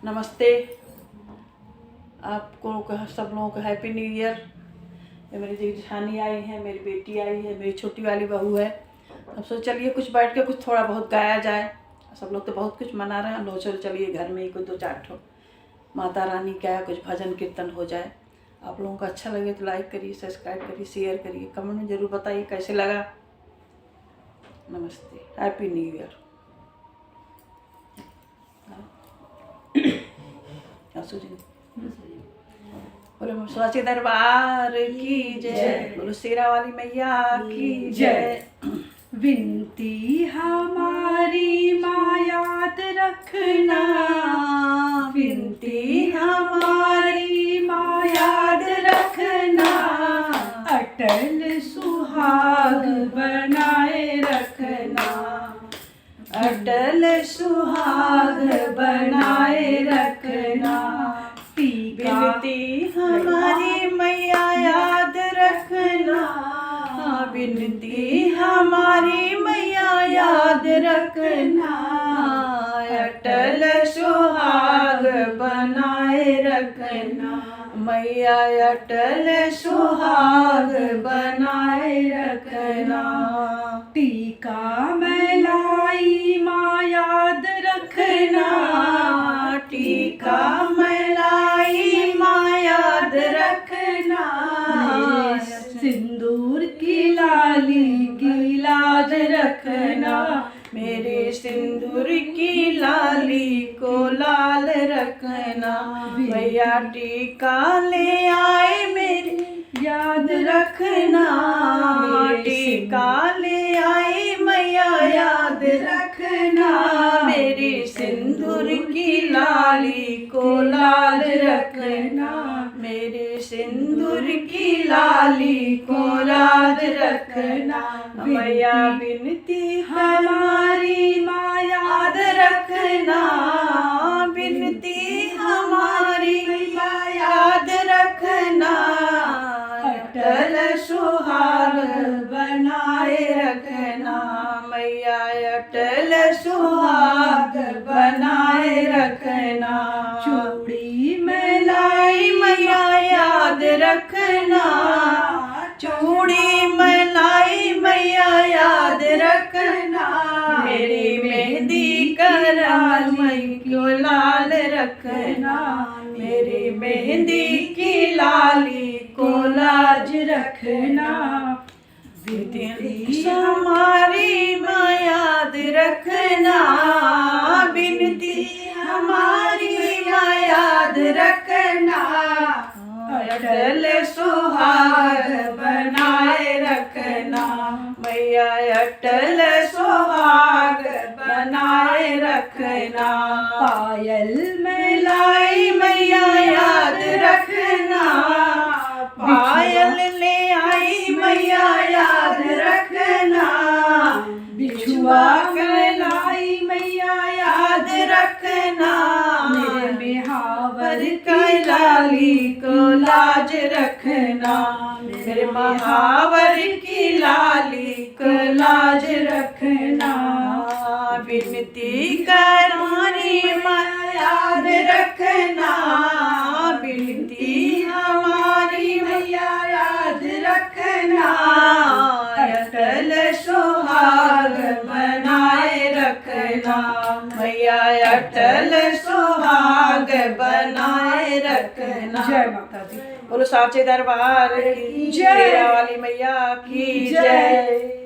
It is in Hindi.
नमस्ते। आपको सब लोगों को हैप्पी न्यू ईयर। ये मेरी जेठानी आई है, मेरी बेटी आई है, मेरी छोटी वाली बहू है। अब सोच चलिए कुछ बैठ के कुछ थोड़ा बहुत गाया जाए। सब लोग तो बहुत कुछ मना रहे हैं, लो चलो चलिए घर में ही कुछ 2-4 ठो माता रानी का कुछ भजन कीर्तन हो जाए। आप लोगों को अच्छा लगे तो लाइक करिए, सब्सक्राइब करिए, शेयर करिए, कमेंट में ज़रूर बताइए कैसे लगा। नमस्ते, हैप्पी न्यू ईयर। बोलो स्वाची दरबार की जय, बोलो शेरा वाली मैया की जय। विनती हमारी माँ याद रखना, विनती हमारी माँ याद रखना, अटल सुहाग बनाए रखना, अटल सुहाग बनाए रखना। विनती हमारी मैया याद रखना, विनती हमारी मैया याद रखना, अटल सुहाग बनाए रखना। मैया अटल सुहाग बनाए रखना। टीका मैलाई माँ याद रखना, टीका मैलाई माँ याद रखना, सिंदूर की लाज रखना, मेरे सिंदूर की लाली को लाल रखना। भैया टीका ले आए मेरे याद रखना, टीका ले आई मैया याद रखना, मेरी सिंदूर की लाली को लाल रखना, मेरे सिंदूर की लाली को लाल रखना। मैया विनती हमारी माँ याद रखना, विनती हमारी माँ याद रखना, अटल सुहाग बनाए रखना। मैया अटल सुहाग बनाए रखना। चूड़ी मैलाई मैया याद रखना, चूड़ी मैलाई मैया याद रखना, मेरी मेहंदी कराल मई को लाल रखना, मेरी मेहंदी की लाली को लाज रखना। विनती हमारी माँ याद रखना, विनती हमारी माँ याद रखना, अटल सुहाग बनाए रखना। मैया अटल सुहाग बनाए रखना। पायल मैलाई मैया याद रखना, पायल ले आई मैया याद रखना, बिछुआ कहलाई मैया याद रखना, मेरे बिहावर कैलाली को लाज रखना, मेरे महावर की लाली को लाज रखना। विनती करारी माँ याद रखना, विनती हमारी मैया याद रखना, अटल सुहाग बनाए रखना। मैया अटल सुहाग बनाए रखना। जय माता दी। बोलो साचे दरबार की जय, वाली मैया की जय।